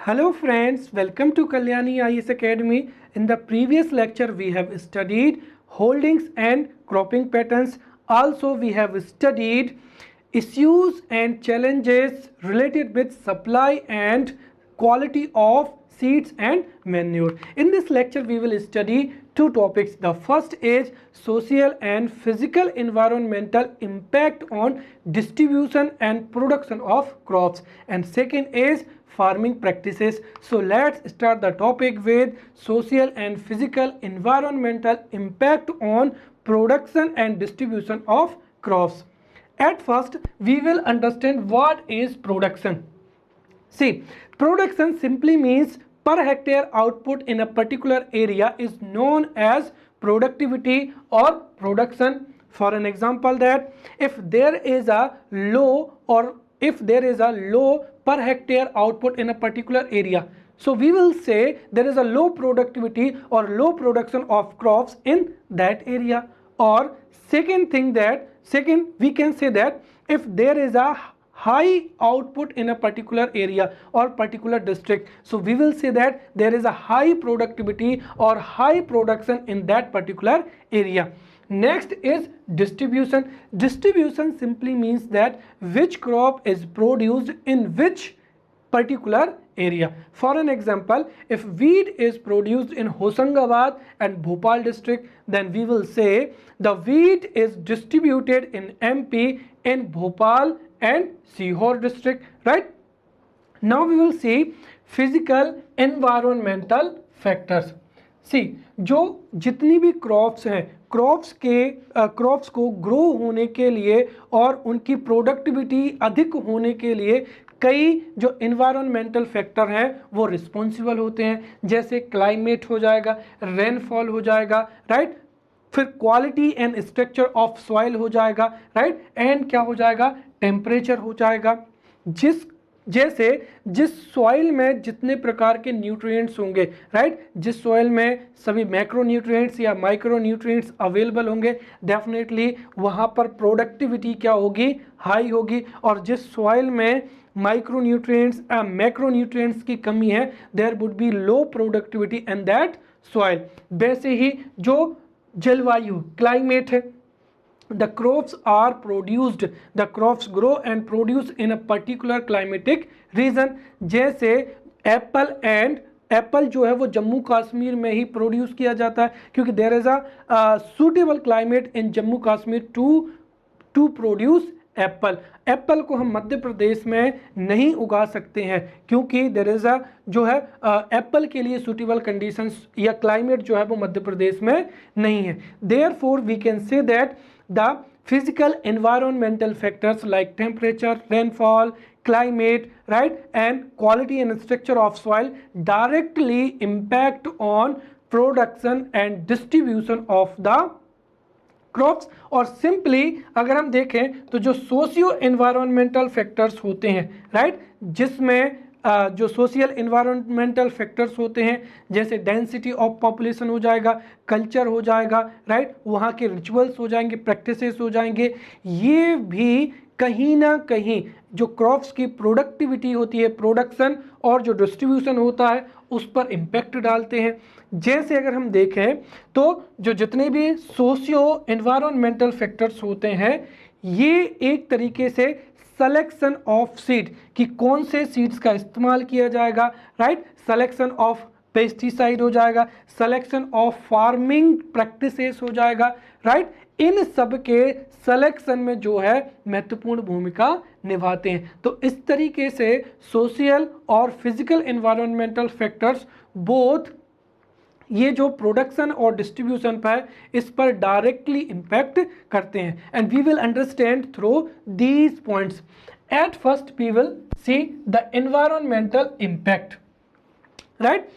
Hello friends, welcome to Kalyani IAS Academy. In the previous lecture we have studied holdings and cropping patterns. Also we have studied issues and challenges related with supply and quality of seeds and manure. In this lecture we will study two topics. The first is social and physical environmental impact on distribution and production of crops, and second is farming practices. So let's start the topic with social and physical environmental impact on production and distribution of crops. At first we will understand what is production. See, production simply means per hectare output in a particular area is known as productivity or production. For an example, that if there is a low per hectare output in a particular area, so we will say there is a low productivity or low production of crops in that area. Or second we can say that if there is a high output in a particular area or particular district, so we will say that there is a high productivity or high production in that particular area. Next is distribution. Distribution simply means that which crop is produced in which particular area. For an example, if wheat is produced in Hosangabad and Bhopal district, then we will say the wheat is distributed in MP in Bhopal and Sihor district, right? Now we will see physical environmental factors. सी जो जितनी भी crops हैं, crops को grow होने के लिए और उनकी प्रोडक्टिविटी अधिक होने के लिए कई जो इन्वायरमेंटल फैक्टर हैं वो रिस्पॉन्सिबल होते हैं. जैसे क्लाइमेट हो जाएगा, रेनफॉल हो जाएगा, राइट, फिर quality and structure of soil हो जाएगा, राइट, एंड क्या हो जाएगा, टेम्परेचर हो जाएगा. जिस सॉइल में जितने प्रकार के न्यूट्रिएंट्स होंगे, राइट, जिस सॉइल में सभी मैक्रो न्यूट्रिएंट्स या माइक्रो न्यूट्रिएंट्स अवेलेबल होंगे, डेफिनेटली वहाँ पर प्रोडक्टिविटी क्या होगी, हाई होगी. और जिस सॉइल में माइक्रो न्यूट्रिएंट्स मैक्रो न्यूट्रिएंट्स की कमी है, there would be low productivity in that soil. वैसे ही जो जलवायु क्लाइमेट है, the crops grow and produce in a particular climatic region. जैसे एप्पल जो है वो जम्मू कश्मीर में ही प्रोड्यूस किया जाता है, क्योंकि there is a suitable climate in Jammu Kashmir to produce apple को हम मध्य प्रदेश में नहीं उगा सकते हैं, क्योंकि देयर इज अ जो है एप्पल के लिए सूटेबल कंडीशंस या क्लाइमेट जो है वो मध्य प्रदेश में नहीं है. Therefore we can say that the physical environmental factors like temperature, rainfall, climate, right, and quality and structure of soil directly impact on production and distribution of the crops. और simply अगर हम देखें तो जो सोशियो एनवायरमेंटल फैक्टर्स होते हैं, right, जिसमें जो सोशल इन्वायरमेंटल फैक्टर्स होते हैं, जैसे डेंसिटी ऑफ पॉपुलेशन हो जाएगा, कल्चर हो जाएगा, राइट, वहाँ के रिचुअल्स हो जाएंगे, प्रैक्टिसेस हो जाएंगे, ये भी कहीं ना कहीं जो क्रॉप्स की प्रोडक्टिविटी होती है, प्रोडक्शन और जो डिस्ट्रीब्यूशन होता है उस पर इम्पैक्ट डालते हैं. जैसे अगर हम देखें तो जो जितने भी सोशियो एनवायरमेंटल फैक्टर्स होते हैं, ये एक तरीके से सिलेक्शन ऑफ सीड कि कौन से सीड्स का इस्तेमाल किया जाएगा, राइट, सिलेक्शन ऑफ पेस्टिसाइड हो जाएगा, सिलेक्शन ऑफ फार्मिंग प्रैक्टिसेस हो जाएगा, राइट, इन सब के सिलेक्शन में जो है महत्वपूर्ण भूमिका निभाते हैं. तो इस तरीके से सोशल और फिजिकल एनवायरमेंटल फैक्टर्स बोथ ये जो प्रोडक्शन और डिस्ट्रीब्यूशन पर इस पर डायरेक्टली इम्पैक्ट करते हैं. And we will understand through these points. At first we will see the environmental impact, right.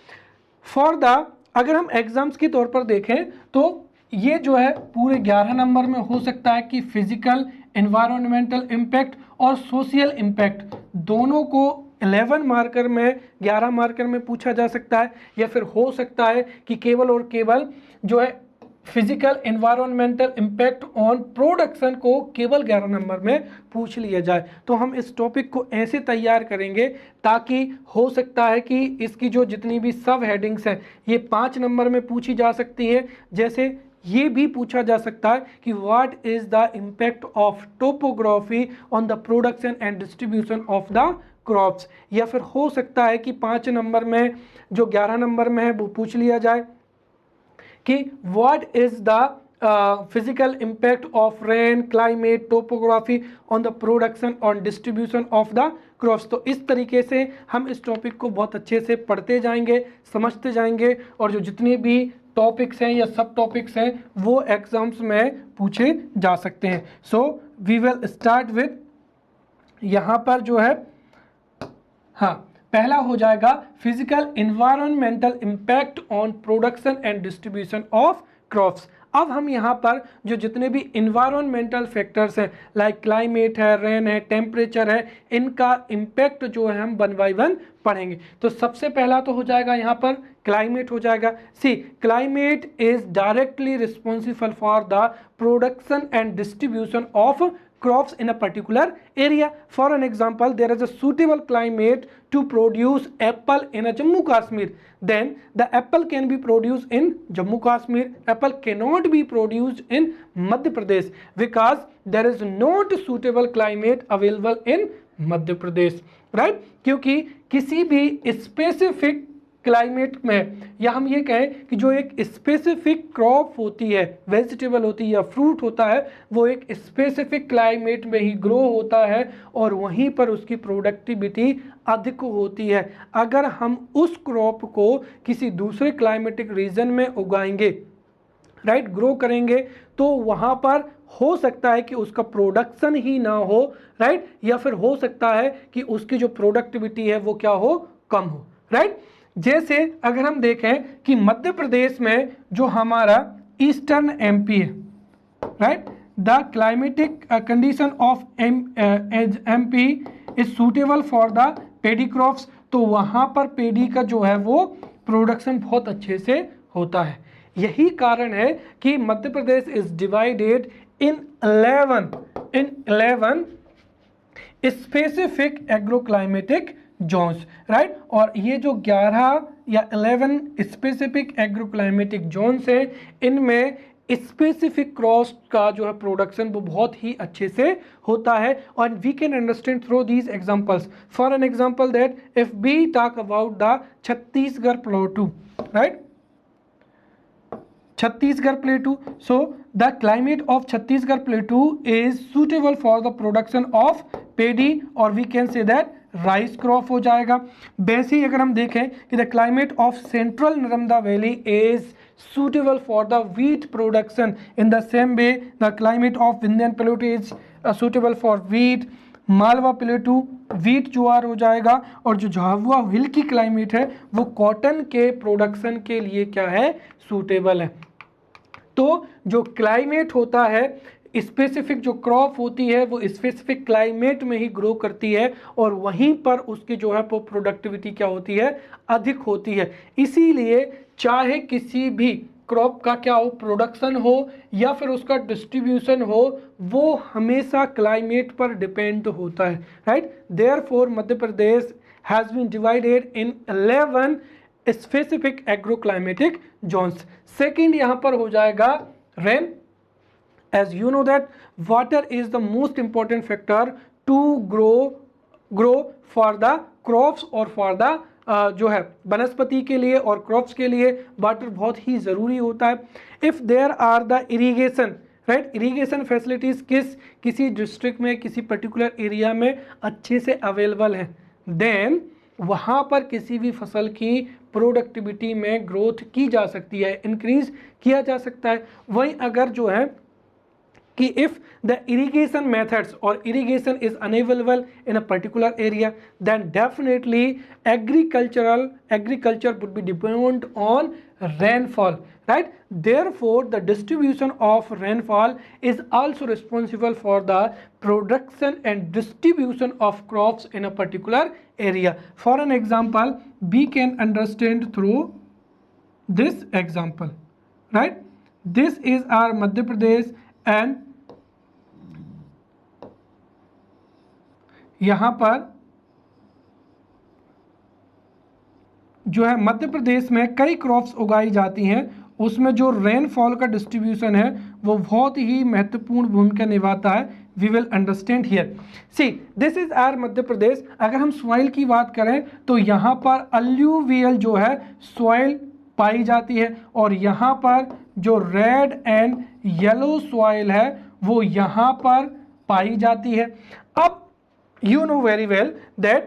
For the अगर हम एग्जाम्स के तौर पर देखें तो ये जो है पूरे 11 नंबर में हो सकता है कि फिजिकल एनवायरमेंटल इम्पैक्ट और सोशल इम्पैक्ट दोनों को 11 मार्कर में 11 मार्कर में पूछा जा सकता है, या फिर हो सकता है कि केवल और केवल जो है physical environmental impact on production को केवल 11 नंबर में पूछ लिया जाए। तो हम इस टॉपिक को ऐसे तैयार करेंगे ताकि हो सकता है कि इसकी जो जितनी भी सब हेडिंग्स हैं ये 5 नंबर में पूछी जा सकती है। जैसे ये भी पूछा जा सकता है कि what is the impact of topography on the production and distribution of the crops, या फिर हो सकता है कि 5 नंबर में जो 11 नंबर में है वो पूछ लिया जाए कि what is the physical impact of rain, climate, topography on the production और डिस्ट्रीब्यूशन ऑफ द क्रॉप्स। तो इस तरीके से हम इस टॉपिक को बहुत अच्छे से पढ़ते जाएंगे, समझते जाएंगे, और जो जितने भी टॉपिक्स हैं या सब टॉपिक्स हैं वो एग्जाम्स में पूछे जा सकते हैं। So we will start with, यहाँ पर जो है, हाँ, पहला हो जाएगा physical environmental impact on production and distribution of crops. अब हम यहाँ पर जो जितने भी इन्वायरमेंटल फैक्टर्स हैं लाइक क्लाइमेट है, रेन है, टेम्परेचर है, इनका इम्पैक्ट जो है हम 1 बाय 1 पढ़ेंगे। तो सबसे पहला तो हो जाएगा यहाँ पर क्लाइमेट हो जाएगा। See, climate is directly responsible for the production and distribution of crops in a particular area. For an example, there is a suitable climate to produce apple in a Jammu Kashmir. Then the apple can be produced in Jammu Kashmir. Apple cannot be produced in Madhya Pradesh because there is not suitable climate available in Madhya Pradesh. Right? क्योंकि किसी भी specific climate में, या हम ये कहें कि जो एक स्पेसिफिक क्रॉप होती है, वेजिटेबल होती है या फ्रूट होता है, वो एक स्पेसिफिक क्लाइमेट में ही ग्रो होता है और वहीं पर उसकी प्रोडक्टिविटी अधिक होती है। अगर हम उस क्रॉप को किसी दूसरे क्लाइमेटिक रीजन में उगाएंगे, राइट, ग्रो करेंगे, तो वहाँ पर हो सकता है कि उसका प्रोडक्शन ही ना हो, राइट, या फिर हो सकता है कि उसकी जो प्रोडक्टिविटी है वो क्या हो, कम हो, राइट। जैसे अगर हम देखें कि मध्य प्रदेश में जो हमारा ईस्टर्न एमपी है, right, the climatic condition of MP is suitable for the pedi crops. तो वहाँ पर पेडी का जो है वो प्रोडक्शन बहुत अच्छे से होता है। यही कारण है कि Madhya Pradesh is divided in 11 specific agroclimatic zones, right. और ये जो 11 या 11 स्पेसिफिक एग्रोक्लाइमेटिक जोन्स हैं, इनमें स्पेसिफिक क्रॉप्स का जो है प्रोडक्शन वो बहुत ही अच्छे से होता है। और we can understand through these examples. For an example that if we talk about the Chhattisgarh plateau, right, Chhattisgarh Plateau. So the climate of Chhattisgarh Plateau is suitable for the production of paddy, or we can say that rice crop हो जाएगा। वैसे ही अगर हम देखें कि the climate of central Narmada valley is suitable for the wheat production. In the same way, the climate of Vindhyan Plateau is suitable for wheat. Malwa plateau wheat ज्वार हो जाएगा, और जो झाबुआ हिल की क्लाइमेट है वो कॉटन के प्रोडक्शन के लिए क्या है, सूटेबल है। तो जो क्लाइमेट होता है, स्पेसिफिक जो क्रॉप होती है वो स्पेसिफिक क्लाइमेट में ही ग्रो करती है और वहीं पर उसकी जो है वो प्रोडक्टिविटी क्या होती है, अधिक होती है। इसीलिए चाहे किसी भी क्रॉप का क्या हो, प्रोडक्शन हो या फिर उसका डिस्ट्रीब्यूशन हो, वो हमेशा क्लाइमेट पर डिपेंड होता है, right. Therefore Madhya Pradesh has been divided in 11 specific agroclimatic zones. Second यहाँ पर हो जाएगा rain. As you know that water is the most important factor to grow for the crops और for the जो है वनस्पति के लिए और क्रॉप्स के लिए वाटर बहुत ही ज़रूरी होता है। If there are the irrigation, right, irrigation facilities किसी डिस्ट्रिक्ट में, किसी पर्टिकुलर एरिया में अच्छे से अवेलेबल हैं, देन वहाँ पर किसी भी फसल की प्रोडक्टिविटी में ग्रोथ की जा सकती है, इंक्रीज किया जा सकता है। वहीं अगर जो है कि if the irrigation methods or irrigation is unavailable in a particular area, then definitely agriculture would be dependent on rainfall, right. Therefore the distribution of rainfall is also responsible for the production and distribution of crops in a particular area. For an example, we can understand through this example, right. This is our Madhya Pradesh and यहां पर जो है मध्य प्रदेश में कई crops उगाई जाती हैं, उसमें जो रेनफॉल का डिस्ट्रीब्यूशन है वो बहुत ही महत्वपूर्ण भूमिका निभाता है। We will understand here. See this is our Madhya Pradesh. अगर हम सॉइल की बात करें तो यहाँ पर अल्यूवियल जो है सॉइल पाई जाती है, और यहाँ पर जो रेड एंड येलो सॉइल है वो यहाँ पर पाई जाती है। अब you know very well that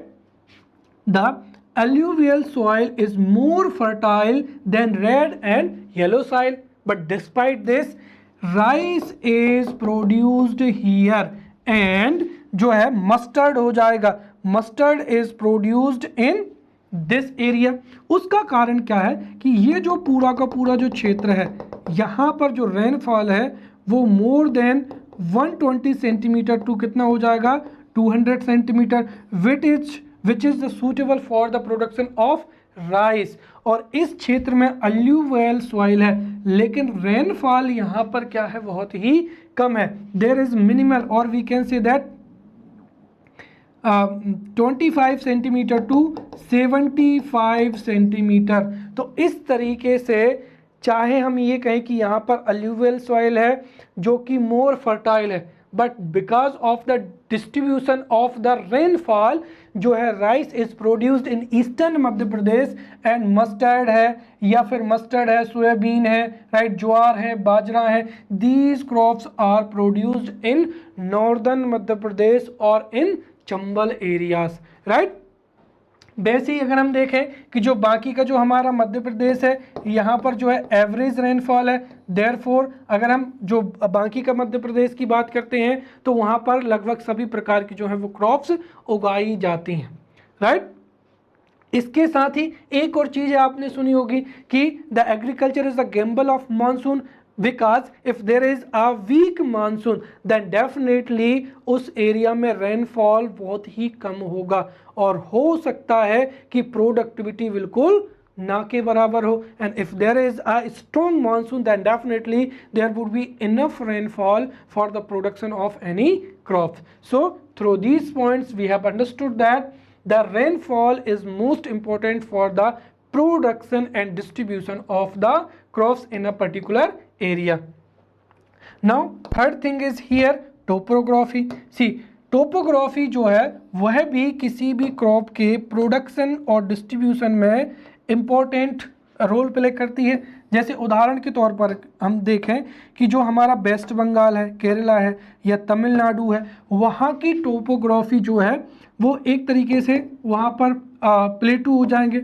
the alluvial soil is more fertile than red and yellow soil, but despite this rice is produced here and जो है mustard हो जाएगा, mustard is produced in this area। उसका कारण क्या है कि ये जो पूरा का पूरा जो क्षेत्र है यहाँ पर जो रेनफॉल है वो मोर देन 120 सेंटीमीटर टू कितना हो जाएगा 200 centimetre, which is the suitable for the production of rice. और इस क्षेत्र में अल्यूवियल सॉइल है, लेकिन रेनफॉल यहाँ पर क्या है बहुत ही कम है। देयर इज मिनिमल और we can say that 25 centimetre to 75 centimetre. तो इस तरीके से चाहे हम ये कहें कि यहाँ पर अल्यूवियल सॉइल है जो कि मोर फर्टाइल है, but because of the distribution of the rainfall जो है rice is produced in eastern Madhya Pradesh and mustard है या फिर मस्टर्ड है, सोयाबीन है, राइट, ज्वार है, बाजरा है, these crops are produced in northern Madhya Pradesh और इन चंबल एरियाज, राइट। वैसे ही अगर हम देखें कि जो बाकी का जो हमारा मध्य प्रदेश है यहाँ पर जो है एवरेज रेनफॉल है, देयरफॉर अगर हम जो बाकी का मध्य प्रदेश की बात करते हैं तो वहाँ पर लगभग सभी प्रकार की जो है वो क्रॉप्स उगाई जाती हैं, राइट। इसके साथ ही एक और चीज़ आपने सुनी होगी कि the agriculture is the gamble of monsoon, because if there is a weak monsoon then definitely उस एरिया में रेनफॉल बहुत ही कम होगा और हो सकता है कि प्रोडक्टिविटी बिल्कुल ना के बराबर हो। And if there is a strong monsoon then definitely there would be enough rainfall for the production of any crops. So through these points we have understood that the rainfall is most important for the production and distribution of the crops in a particular area. Now third thing is here topography. See topography जो है वह भी किसी भी crop के production और distribution में important role play करती है। जैसे उदाहरण के तौर पर हम देखें कि जो हमारा वेस्ट बंगाल है, केरला है या तमिलनाडु है, वहाँ की टोपोग्राफी जो है वो एक तरीके से वहाँ पर प्लेटू हो जाएंगे,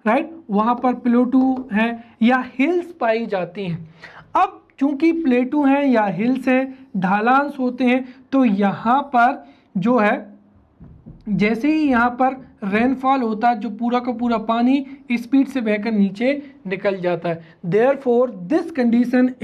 राइट, वहाँ पर प्लेटू हैं या हिल्स पाई जाती हैं। अब चूंकि प्लेटू हैं या हिल्स हैं, ढलांस होते हैं, तो यहाँ पर जो है जैसे ही यहाँ पर रेनफॉल होता है जो पूरा का पूरा पानी स्पीड से बहकर नीचे निकल जाता है। Therefore this condition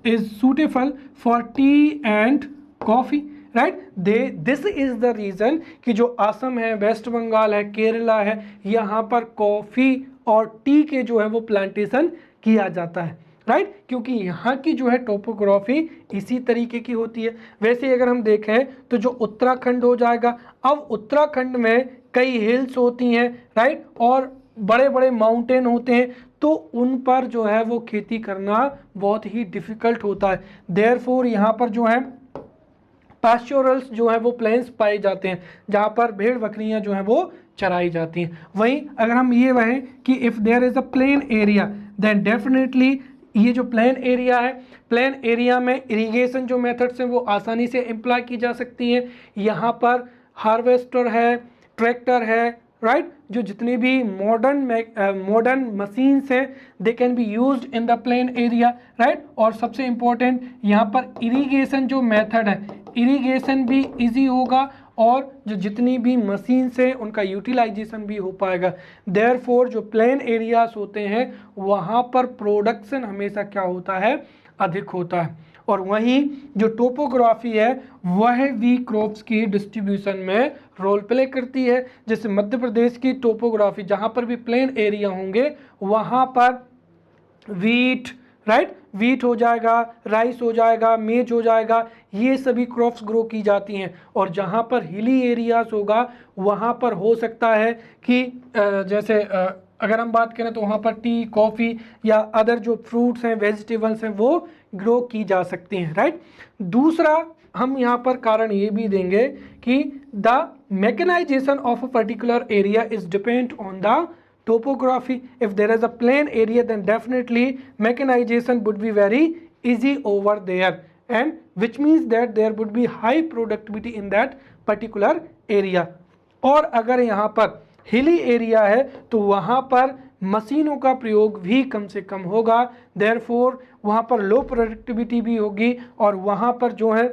is suitable for tea and coffee, right? This is the reason कि जो असम है, वेस्ट बंगाल है, केरला है, यहाँ पर कॉफ़ी और टी के जो है वो प्लांटेशन किया जाता है, राइट, क्योंकि यहाँ की जो है टोपोग्राफी इसी तरीके की होती है। वैसे अगर हम देखें तो जो उत्तराखंड हो जाएगा, अब उत्तराखंड में कई हिल्स होती हैं, राइट, और बड़े बड़े माउंटेन होते हैं, तो उन पर जो है वो खेती करना बहुत ही डिफ़िकल्ट होता है। देयरफॉर यहाँ पर जो है पास्चोरल्स जो है वो प्लेन्स पाए जाते हैं जहाँ पर भेड़ बकरियाँ जो हैं वो चराई जाती हैं। वहीं अगर हम ये कहें कि if there is a plain area then definitely ये जो प्लेन एरिया है, प्लेन एरिया में इरिगेशन जो मेथड्स हैं वो आसानी से इम्प्लाई की जा सकती हैं। यहाँ पर हार्वेस्टर है, ट्रैक्टर है, राइट, जो जितने भी मॉडर्न मशीन्स हैं they can be used in the plain area, right. और सबसे इम्पोर्टेंट यहाँ पर इरिगेशन जो मेथड है, इरिगेशन भी इजी होगा और जो जितनी भी मशीन्स हैं उनका यूटिलाइजेशन भी हो पाएगा। देयरफॉर जो प्लेन एरियाज होते हैं वहाँ पर प्रोडक्शन हमेशा क्या होता है, अधिक होता है। और वहीं जो टोपोग्राफी है वह भी क्रॉप्स की डिस्ट्रीब्यूशन में रोल प्ले करती है। जैसे मध्य प्रदेश की टोपोग्राफी, जहाँ पर भी प्लेन एरिया होंगे वहाँ पर वीट, राइट, वीट हो जाएगा, राइस हो जाएगा, मेज हो जाएगा, ये सभी क्रॉप्स ग्रो की जाती हैं। और जहाँ पर हिली एरियाज होगा वहाँ पर हो सकता है कि जैसे अगर हम बात करें तो वहाँ पर टी, कॉफ़ी या अदर जो फ्रूट्स हैं, वेजिटेबल्स हैं, वो ग्रो की जा सकती हैं, राइट। दूसरा हम यहाँ पर कारण ये भी देंगे कि the mechanisation of a particular area is depend on the topography. If there is a plain area then definitely mechanization would be very easy over there, and which means that there would be high productivity in that particular area. और अगर यहाँ पर hilly area है तो वहाँ पर मशीनों का प्रयोग भी कम से कम होगा, देयरफॉर वहाँ पर लो प्रोडक्टिविटी भी होगी। और वहाँ पर जो है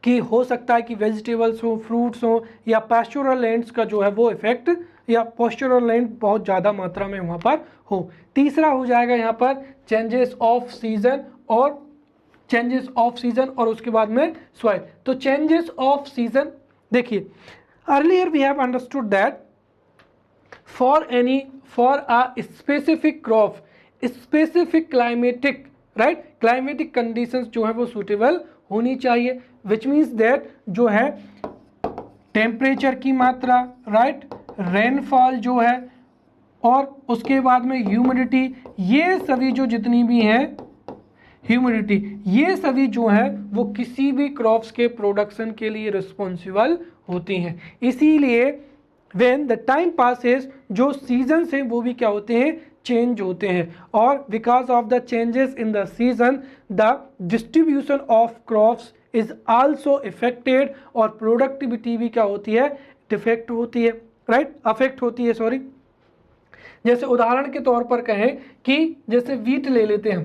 कि हो सकता है कि वेजिटेबल्स हो, फ्रूट्स हो या पैस्चुरल लैंड्स का जो है वो इफेक्ट या पॉस्चरल लैंड बहुत ज़्यादा मात्रा में वहाँ पर हो। तीसरा हो जाएगा यहाँ पर चेंजेस ऑफ सीजन और उसके बाद में सॉइल। तो चेंजेस ऑफ सीजन देखिए, earlier we have understood that for a specific crop specific climatic, right, climatic conditions जो है वो सूटेबल होनी चाहिए, विच मीन्स दैट जो है टेम्परेचर की मात्रा, राइट, रेनफॉल जो है और उसके बाद में ह्यूमिडिटी, ये सभी जो जितनी भी हैं ह्यूमिडिटी, ये सभी जो है वो किसी भी क्रॉप्स के प्रोडक्शन के लिए रिस्पॉन्सिबल होती हैं। इसीलिए व्हेन द टाइम पासेस जो सीजन्स हैं वो भी क्या होते हैं, चेंज होते हैं। और because of the changes in the season the distribution of crops is also affected, और प्रोडक्टिविटी भी क्या होती है, डिफेक्ट होती है, राइट, अफेक्ट होती है, सॉरी। जैसे उदाहरण के तौर पर कहें कि जैसे वीट ले लेते हैं,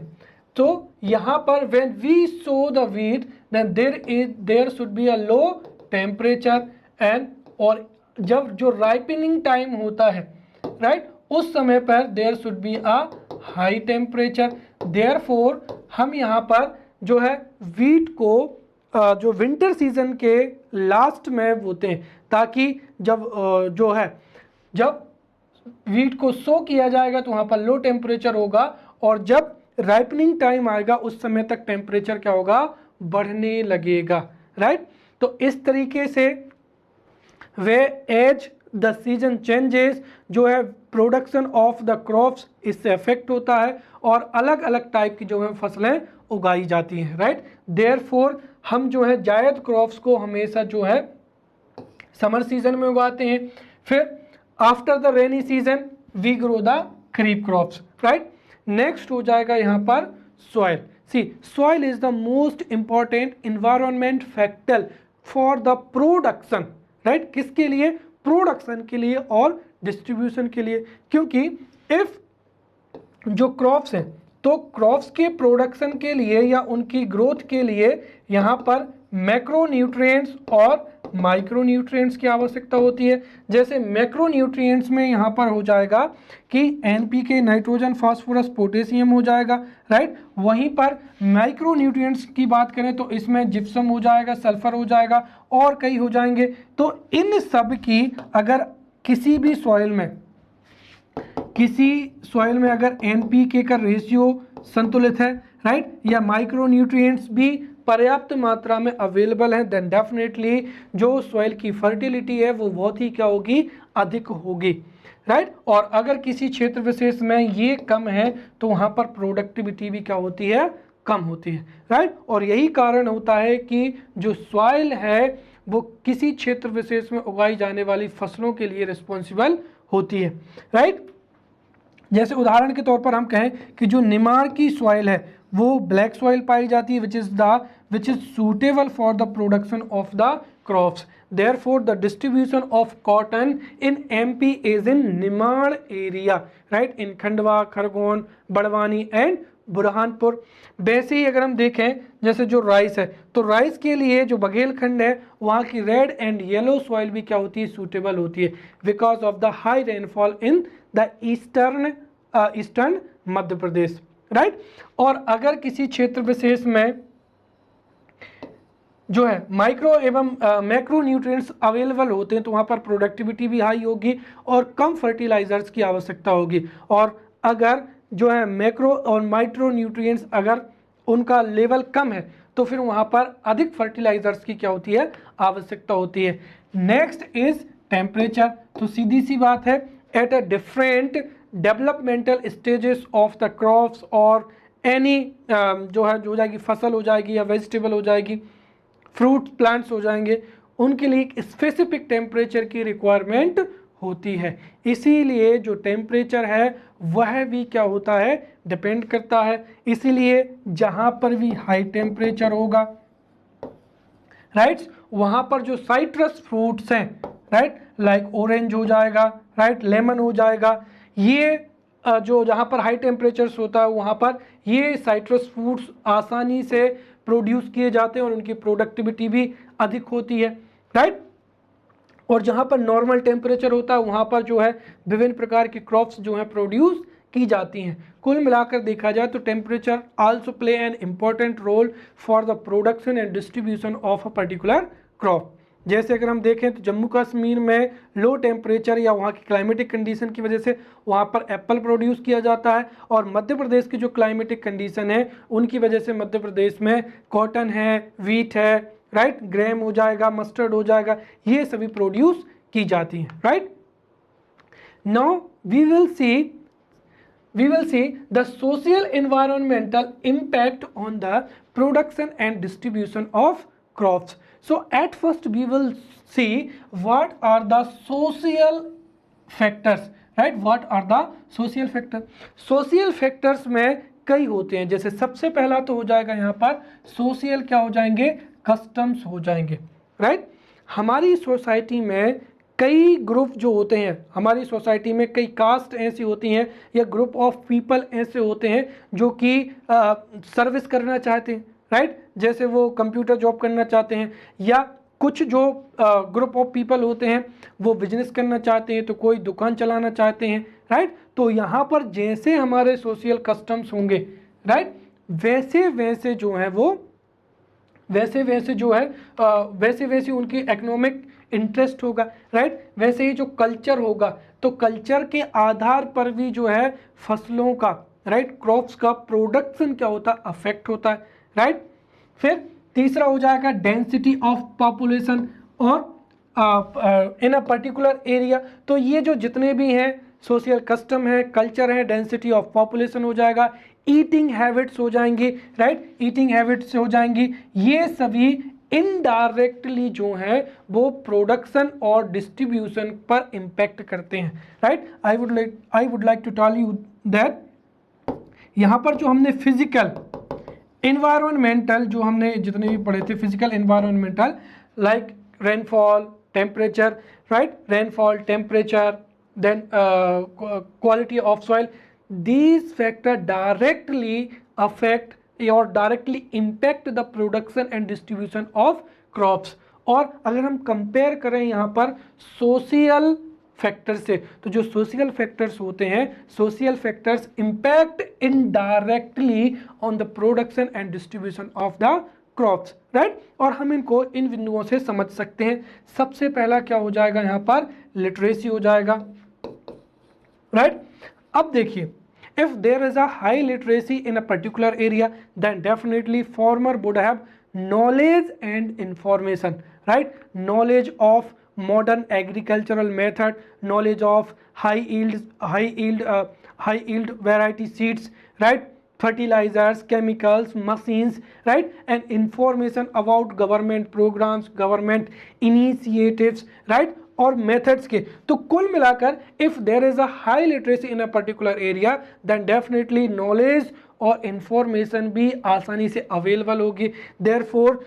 तो यहाँ पर when we sow the wheat then there should be a low temperature and, और जब जो राइपनिंग टाइम होता है, राइट, उस समय पर there should be a high temperature. Therefore हम यहाँ पर जो है वीट को जो विंटर सीजन के लास्ट में बोते हैं, ताकि जब जो है जब वीट को सो किया जाएगा तो वहाँ पर लो टेम्परेचर होगा, और जब राइपनिंग टाइम आएगा उस समय तक टेम्परेचर क्या होगा, बढ़ने लगेगा, राइट। तो इस तरीके से way as the season changes जो है प्रोडक्शन ऑफ द क्रॉप्स इससे अफेक्ट होता है, और अलग अलग टाइप की जो है फसलें उगाई जाती हैं, राइट। देयरफॉर हम जो है जायद क्रॉप्स को हमेशा जो है समर सीजन में उगाते हैं, फिर after the rainy season we grow the kharif crops, right. Next हो जाएगा यहाँ पर soil. See, soil is the most important environment factor for the production, right, किसके लिए, प्रोडक्शन के लिए और डिस्ट्रीब्यूशन के लिए। क्योंकि इफ जो क्रॉप्स हैं तो क्रॉप्स के प्रोडक्शन के लिए या उनकी ग्रोथ के लिए यहाँ पर मैक्रोन्यूट्रिएंट्स और माइक्रोन्यूट्रिएंट्स की आवश्यकता होती है। जैसे मैक्रोन्यूट्रिएंट्स में यहाँ पर हो जाएगा कि एनपीके, नाइट्रोजन, फास्फोरस, पोटेशियम हो जाएगा, राइट। वहीं पर माइक्रोन्यूट्रिएंट्स की बात करें तो इसमें जिप्सम हो जाएगा, सल्फर हो जाएगा और कई हो जाएंगे। तो इन सब की अगर किसी भी सॉइल में अगर एनपीके का रेशियो संतुलित है, राइट, या माइक्रोन्यूट्रिएंट्स भी पर्याप्त मात्रा में अवेलेबल है, देन डेफिनेटली जो सॉइल की फर्टिलिटी है वो बहुत ही क्या होगी, अधिक होगी, राइट। और अगर किसी क्षेत्र विशेष में ये कम है तो वहाँ पर प्रोडक्टिविटी भी क्या होती है, कम होती है, राइट। और यही कारण होता है कि जो सॉइल है वो किसी क्षेत्र विशेष में उगाई जाने वाली फसलों के लिए रिस्पॉन्सिबल होती है, राइट। जैसे उदाहरण के तौर पर हम कहें कि जो निमाड़ की सॉइल है वो ब्लैक सॉइल पाई जाती है, which is suitable for the production of the crops. Therefore the distribution of cotton in MP is in Nimar area, right, in Khandwa, Khargone, Barwani and Burhanpur. वैसे ही अगर हम देखें जैसे जो राइस है, तो राइस के लिए जो बघेलखंड है वहाँ की रेड एंड येलो सॉइल भी क्या होती है, सूटेबल होती है, because of the high rainfall in the eastern Madhya Pradesh, right. और अगर किसी क्षेत्र विशेष में जो है माइक्रो एवं मैक्रो न्यूट्रिएंट्स अवेलेबल होते हैं तो वहाँ पर प्रोडक्टिविटी भी हाई होगी और कम फर्टिलाइजर्स की आवश्यकता होगी। और अगर जो है मैक्रो और माइक्रो न्यूट्रिएंट्स अगर उनका लेवल कम है तो फिर वहाँ पर अधिक फर्टिलाइजर्स की क्या होती है, आवश्यकता होती है। Next is temperature. तो सीधी सी बात है, at a different developmental stages of the crops और एनी जो है जो हो जाएगी फसल हो जाएगी या वेजिटेबल हो जाएगी, फ्रूट प्लांट्स हो जाएंगे, उनके लिए एक स्पेसिफिक टेम्परेचर की रिक्वायरमेंट होती है। इसीलिए जो टेम्परेचर है वह भी क्या होता है, डिपेंड करता है। इसीलिए जहाँ पर भी हाई टेम्परेचर होगा, राइट, वहाँ पर जो साइट्रस फ्रूट्स हैं, राइट, लाइक ऑरेंज हो जाएगा, राइट, लेमन हो जाएगा, ये जो जहाँ पर हाई टेम्परेचर्स होता है वहाँ पर ये साइट्रस फ्रूट्स आसानी से प्रोड्यूस किए जाते हैं और उनकी प्रोडक्टिविटी भी अधिक होती है, राइट। और जहाँ पर नॉर्मल टेम्परेचर होता है वहाँ पर जो है विभिन्न प्रकार की क्रॉप्स जो है प्रोड्यूस की जाती हैं। कुल मिलाकर देखा जाए तो temperature also play an important role for the production and distribution of a particular crop. जैसे अगर हम देखें तो जम्मू कश्मीर में लो टेम्परेचर या वहाँ की क्लाइमेटिक कंडीशन की वजह से वहाँ पर एप्पल प्रोड्यूस किया जाता है, और मध्य प्रदेश की जो क्लाइमेटिक कंडीशन है उनकी वजह से मध्य प्रदेश में कॉटन है, वीट है, राइट, ग्रेम हो जाएगा, मस्टर्ड हो जाएगा, ये सभी प्रोड्यूस की जाती हैं, right. Now we will see the social environmental impact on the production and distribution of crops. So at first we will see what are the social factors, right, what are the social factors. Social factors में कई होते हैं, जैसे सबसे पहला तो हो जाएगा यहाँ पर सोशल क्या हो जाएंगे, कस्टम्स हो जाएंगे, राइट। हमारी सोसाइटी में कई ग्रुप जो होते हैं, हमारी सोसाइटी में कई कास्ट ऐसी होती हैं या ग्रुप ऑफ पीपल ऐसे होते हैं जो कि सर्विस करना चाहते हैं, राइट, जैसे वो कंप्यूटर जॉब करना चाहते हैं, या कुछ जो ग्रुप ऑफ पीपल होते हैं वो बिजनेस करना चाहते हैं, तो कोई दुकान चलाना चाहते हैं, राइट। तो यहाँ पर जैसे हमारे सोशल कस्टम्स होंगे, राइट, वैसे वैसे जो है वो वैसे वैसे उनकी इकोनॉमिक इंटरेस्ट होगा, राइट। वैसे ही जो कल्चर होगा तो कल्चर के आधार पर भी जो है फसलों का, राइट, क्रॉप्स का प्रोडक्शन क्या होता है, अफेक्ट होता है, राइट। फिर तीसरा हो जाएगा डेंसिटी ऑफ पॉपुलेशन और इन अ पर्टिकुलर एरिया। तो ये जो जितने भी हैं सोशल कस्टम है, कल्चर है, डेंसिटी ऑफ पॉपुलेशन हो जाएगा, ईटिंग हैबिट्स हो जाएंगी, राइट, ईटिंग हैबिट्स हो जाएंगी, ये सभी इनडायरेक्टली जो है वो प्रोडक्शन और डिस्ट्रीब्यूशन पर इम्पैक्ट करते हैं, right. I would like to tell you that यहाँ पर जो हमने फिजिकल इन्वायरमेंटल जो हमने जितने भी पढ़े थे, physical environmental like rainfall, temperature, right, rainfall, temperature, then quality of soil, these factors directly affect or directly impact the production and distribution of crops. और अगर हम कंपेयर करें यहाँ पर सोशल फैक्टर से, तो जो सोशल फैक्टर्स होते हैं, social factors impact indirectly on the production and distribution of the crops, right. और हम इनको इन बिंदुओं से समझ सकते हैं। सबसे पहला क्या हो जाएगा यहाँ पर, लिटरेसी हो जाएगा, राइट। अब देखिए, if there is a high literacy in a particular area, then definitely farmer would have knowledge and information, right, knowledge of modern agricultural method, knowledge of high yield variety seeds, right, fertilizers, chemicals, machines, right, and information about government programs, government initiatives, right, और methods के। तो कुल मिलाकर if there is a high literacy in a particular area then definitely knowledge और information भी आसानी से available होगी, देयरफॉर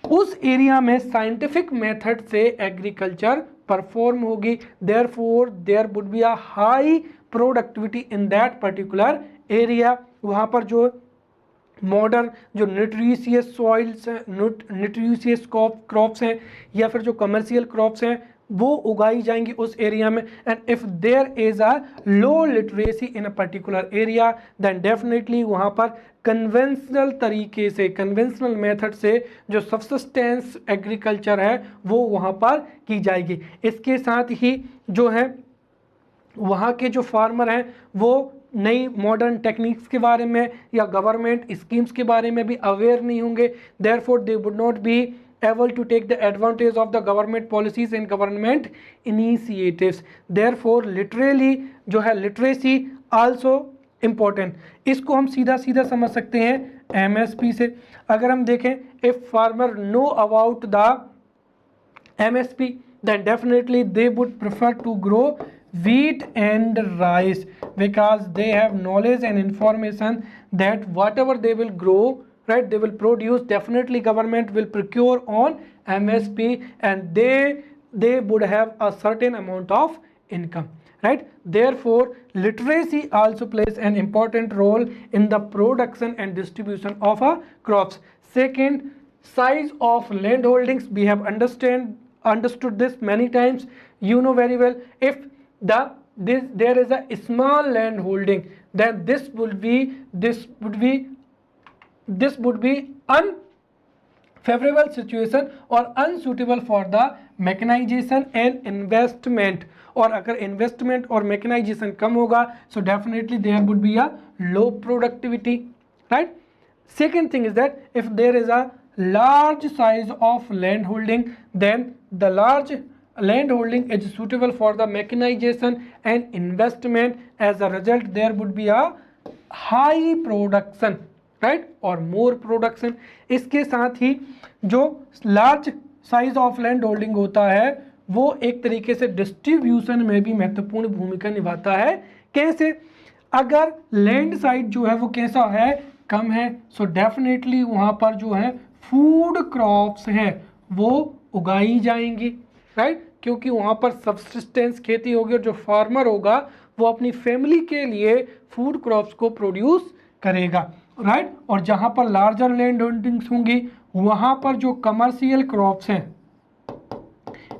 उस एरिया में साइंटिफिक मेथड से एग्रीकल्चर परफॉर्म होगी, therefore there would be a high productivity in that particular area, वहाँ पर जो मॉडर्न जो न्यूट्रिशियस सॉइल्स हैं, न्यूट्रिशियस क्रॉप्स हैं या फिर जो कमर्शियल क्रॉप्स हैं वो उगाई जाएंगी उस एरिया में। And if there is a low literacy in a particular area then definitely वहाँ पर कन्वेंशनल तरीके से, कन्वेंशनल मेथड से जो सब्सिस्टेंस एग्रीकल्चर है वो वहाँ पर की जाएगी। इसके साथ ही जो है वहाँ के जो फार्मर हैं वो नई मॉडर्न टेक्निक्स के बारे में या गवर्नमेंट स्कीम्स के बारे में भी अवेयर नहीं होंगे, therefore they would not be able to take the advantage of the government policies and government initiatives. Therefore literally जो है literacy also important। इसको हम सीधा सीधा समझ सकते हैं MSP से। अगर हम देखें if farmer know about the MSP then definitely they would prefer to grow wheat and rice because they have knowledge and information that whatever they will grow, right, they will produce, definitely government will procure on MSP and they would have a certain amount of income, right? Therefore literacy also plays an important role in the production and distribution of crops. Second, size of land holdings, we have understood this many times, you know very well. If there is a small land holding then this would be unfavorable situation or unsuitable for the mechanization and investment। और अगर investment और mechanization कम होगा so definitely there would be a low productivity, right? Second thing is that if there is a large size of land holding then the large land holding is suitable for the mechanization and investment, as a result there would be a high production, right, और मोर production. इसके साथ ही जो large size of land holding होता है वो एक तरीके से डिस्ट्रीब्यूशन में भी महत्वपूर्ण भूमिका निभाता है। कैसे? अगर लैंड साइज जो है वो कैसा है, कम है, सो डेफिनेटली वहाँ पर जो है फूड क्रॉप्स हैं वो उगाई जाएंगी, राइट, क्योंकि वहाँ पर सब्सिस्टेंस खेती होगी और जो फार्मर होगा वो अपनी फैमिली के लिए फूड क्रॉप्स को प्रोड्यूस करेगा, राइट। और जहाँ पर लार्जर लैंड होल्डिंग्स होंगी वहाँ पर जो कमर्शियल क्रॉप्स हैं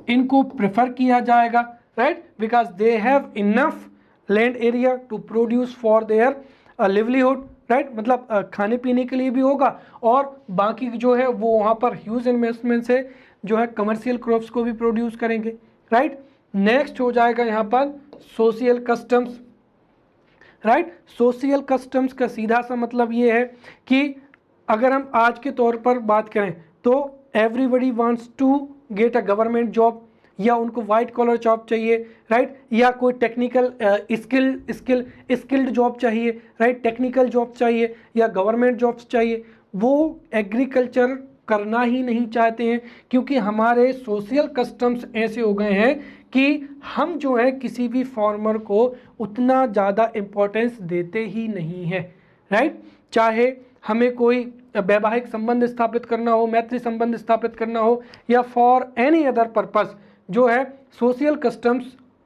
इनको प्रेफर किया जाएगा, right, because they have enough land area to produce for their livelihood, right, मतलब खाने पीने के लिए भी होगा और बाकी जो है वो वहाँ पर ह्यूज इन्वेस्टमेंट से जो है कमर्शियल क्रॉप्स को भी प्रोड्यूस करेंगे, राइट। नेक्स्ट हो जाएगा यहाँ पर social customs, right. Social customs का सीधा सा मतलब ये है कि अगर हम आज के तौर पर बात करें तो everybody wants to get a government job या उनको वाइट कॉलर जॉब चाहिए, राइट, या कोई टेक्निकल स्किल्ड जॉब चाहिए, राइट, टेक्निकल जॉब चाहिए या गवर्नमेंट जॉब्स चाहिए। वो एग्रीकल्चर करना ही नहीं चाहते हैं क्योंकि हमारे सोशल कस्टम्स ऐसे हो गए हैं कि हम जो है किसी भी फार्मर को उतना ज़्यादा इम्पोर्टेंस देते ही नहीं है, राइट। चाहे हमें कोई वैवाहिक संबंध स्थापित करना हो, मैत्री संबंध स्थापित करना हो या फॉर एनी अदर पर्पस, जो है social customs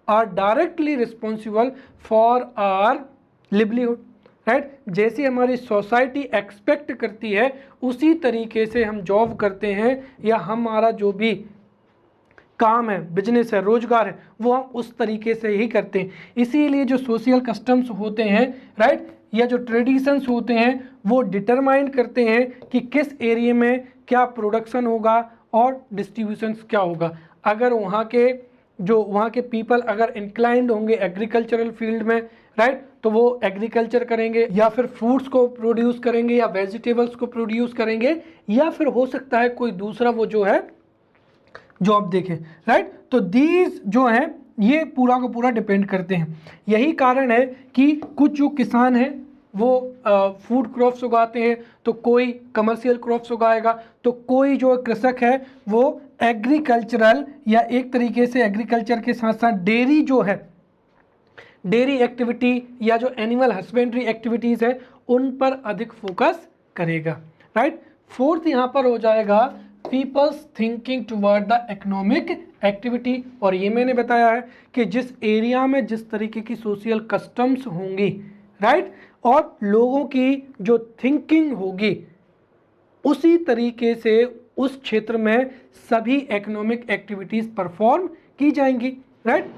are directly responsible for our livelihood, right. जैसी हमारी सोसाइटी एक्सपेक्ट करती है उसी तरीके से हम जॉब करते हैं या हमारा जो भी काम है, बिजनेस है, रोजगार है, वो हम उस तरीके से ही करते हैं। इसीलिए जो सोशल कस्टम्स होते हैं, राइट, या जो ट्रेडिशंस होते हैं वो डिटरमाइन करते हैं कि किस एरिया में क्या प्रोडक्शन होगा और डिस्ट्रीब्यूशंस क्या होगा। अगर वहाँ के पीपल अगर इंक्लाइंड होंगे एग्रीकल्चरल फील्ड में, राइट, तो वो एग्रीकल्चर करेंगे या फिर फ्रूट्स को प्रोड्यूस करेंगे या वेजिटेबल्स को प्रोड्यूस करेंगे या फिर हो सकता है कोई दूसरा वो जो है जॉब देखें, राइट। तो दीज जो हैं ये पूरा का पूरा डिपेंड करते हैं। यही कारण है कि कुछ जो किसान हैं वो फूड क्रॉप्स उगाते हैं, तो कोई कमर्शियल क्रॉप्स उगाएगा, तो कोई जो कृषक है वो एग्रीकल्चरल या एक तरीके से एग्रीकल्चर के साथ साथ डेयरी जो है, डेयरी एक्टिविटी या जो एनिमल हस्बेंड्री एक्टिविटीज़ है उन पर अधिक फोकस करेगा, राइट। फोर्थ यहाँ पर हो जाएगा people's thinking toward the economic activity. और ये मैंने बताया है कि जिस एरिया में जिस तरीके की सोशल कस्टम्स होंगी, राइट, और लोगों की जो थिंकिंग होगी उसी तरीके से उस क्षेत्र में सभी इकोनॉमिक एक्टिविटीज़ परफॉर्म की जाएंगी, right.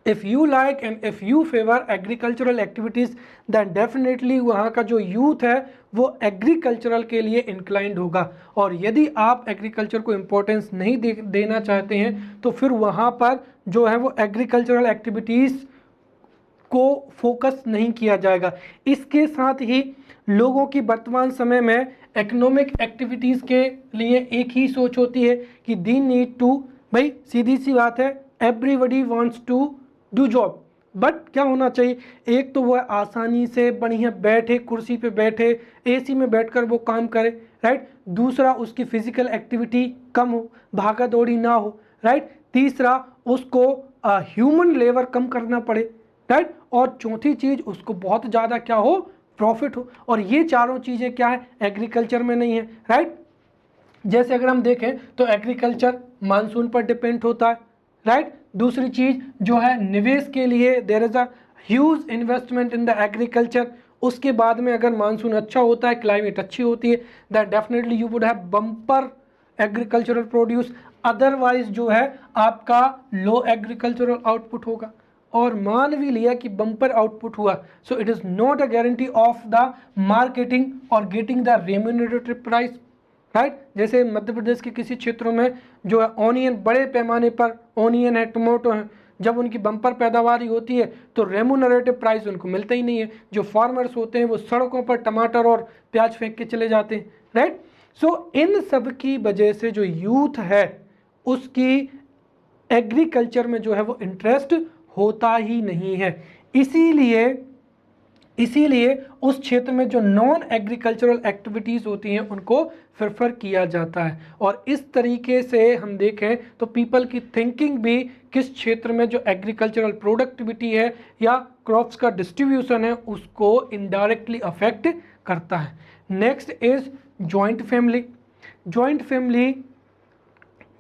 If you like and if you favour agricultural activities then definitely वहाँ का जो यूथ है वो एग्रीकल्चरल के लिए इंक्लाइंड होगा। और यदि आप एग्रीकल्चर को इम्पोर्टेंस नहीं देना चाहते हैं तो फिर वहाँ पर जो है वो एग्रीकल्चरल एक्टिविटीज़ को फोकस नहीं किया जाएगा। इसके साथ ही लोगों की वर्तमान समय में इकोनॉमिक एक्टिविटीज़ के लिए एक ही सोच होती है कि दी नीड टू, भाई सीधी सी बात है, everybody wants to do job, but क्या होना चाहिए, एक तो वह आसानी से बढ़िया बैठे, कुर्सी पे बैठे, एसी में बैठकर वो काम करे, राइट। दूसरा उसकी फिजिकल एक्टिविटी कम हो, भागा दौड़ी ना हो, राइट। तीसरा उसको ह्यूमन लेबर कम करना पड़े, राइट। और चौथी चीज़ उसको बहुत ज़्यादा क्या हो, प्रॉफिट हो। और ये चारों चीज़ें क्या है, एग्रीकल्चर में नहीं है, राइट। जैसे अगर हम देखें तो एग्रीकल्चर मानसून पर डिपेंड होता है, राइट। दूसरी चीज़ जो है निवेश के लिए there is a huge investment in the agriculture. उसके बाद में अगर मानसून अच्छा होता है, क्लाइमेट अच्छी होती है, that definitely you would have bumper agricultural produce. Otherwise जो है आपका लो एग्रीकल्चरल आउटपुट होगा। और मान भी लिया कि बम्पर आउटपुट हुआ, so it is not a guarantee of the marketing और getting the remunerative price, right. जैसे मध्य प्रदेश के किसी क्षेत्रों में जो है ऑनियन, बड़े पैमाने पर ऑनियन है, टमाटो है, जब उनकी बम्पर पैदावारी होती है तो रेम्यूनरेटिव प्राइस उनको मिलता ही नहीं है। जो फार्मर्स होते हैं वो सड़कों पर टमाटर और प्याज फेंक के चले जाते हैं, राइट। सो इन सब की वजह से जो यूथ है उसकी एग्रीकल्चर में जो है वो इंटरेस्ट होता ही नहीं है। इसीलिए उस क्षेत्र में जो नॉन एग्रीकल्चरल एक्टिविटीज़ होती हैं उनको प्रेफर किया जाता है। और इस तरीके से हम देखें तो पीपल की थिंकिंग भी किस क्षेत्र में जो एग्रीकल्चरल प्रोडक्टिविटी है या क्रॉप्स का डिस्ट्रीब्यूशन है उसको इनडायरेक्टली अफेक्ट करता है। Next is joint family. Joint family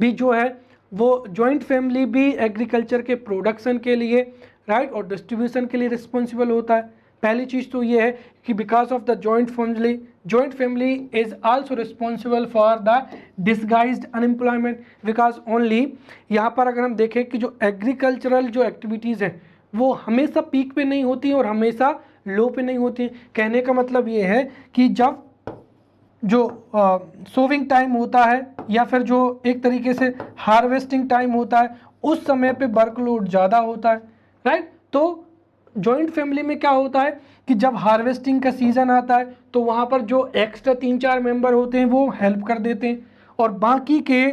भी जो है वो जॉइंट फैमिली भी एग्रीकल्चर के प्रोडक्शन के लिए, राइट, और डिस्ट्रीब्यूशन के लिए रिस्पॉन्सिबल होता है। पहली चीज़ तो ये है कि because of the joint family is also responsible for the disguised unemployment, because only यहाँ पर अगर हम देखें कि जो एग्रीकल्चरल जो एक्टिविटीज़ हैं वो हमेशा पीक पे नहीं होती और हमेशा लो पे नहीं होती। कहने का मतलब ये है कि जब जो सोविंग टाइम होता है या फिर जो एक तरीके से हार्वेस्टिंग टाइम होता है उस समय पे वर्कलोड ज़्यादा होता है, राइट। तो जॉइंट फैमिली में क्या होता है कि जब हार्वेस्टिंग का सीज़न आता है तो वहाँ पर जो एक्स्ट्रा 3-4 मेंबर होते हैं वो हेल्प कर देते हैं और बाकी के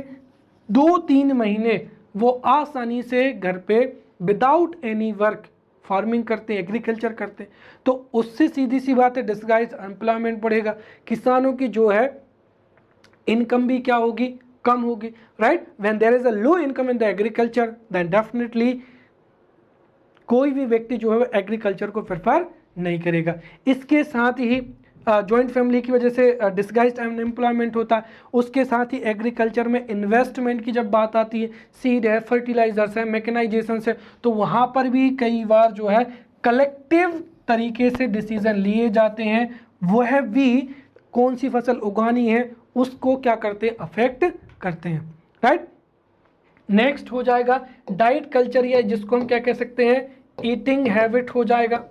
2-3 महीने वो आसानी से घर पे विदाउट एनी वर्क फार्मिंग करते हैं, एग्रीकल्चर करते हैं। तो उससे सीधी सी बात है डिसगाइज एम्प्लॉयमेंट बढ़ेगा, किसानों की जो है इनकम भी क्या होगी, कम होगी, right. When there is a low income in the agriculture then definitely कोई भी व्यक्ति जो है एग्रीकल्चर को प्रेफर नहीं करेगा। इसके साथ ही जॉइंट फैमिली की वजह से डिसगाइज्ड अनएम्प्लॉयमेंट होता है। उसके साथ ही एग्रीकल्चर में इन्वेस्टमेंट की जब बात आती है, सीड है, फर्टिलाइजर्स है, मैकेनाइजेशन है, तो वहाँ पर भी कई बार जो है कलेक्टिव तरीके से डिसीजन लिए जाते हैं। वह भी कौन सी फसल उगानी है उसको क्या करते हैं, अफेक्ट करते हैं, राइट। नेक्स्ट हो जाएगा डाइट कल्चर, या जिसको हम क्या कह सकते हैं, ईटिंग हैबिट हो जाएगा,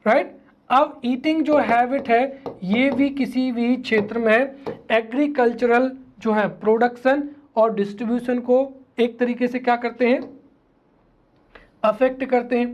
राइट। अब ईटिंग जो हैबिट है ये भी किसी भी क्षेत्र में एग्रीकल्चरल जो है प्रोडक्शन और डिस्ट्रीब्यूशन को एक तरीके से क्या करते हैं, अफेक्ट करते हैं,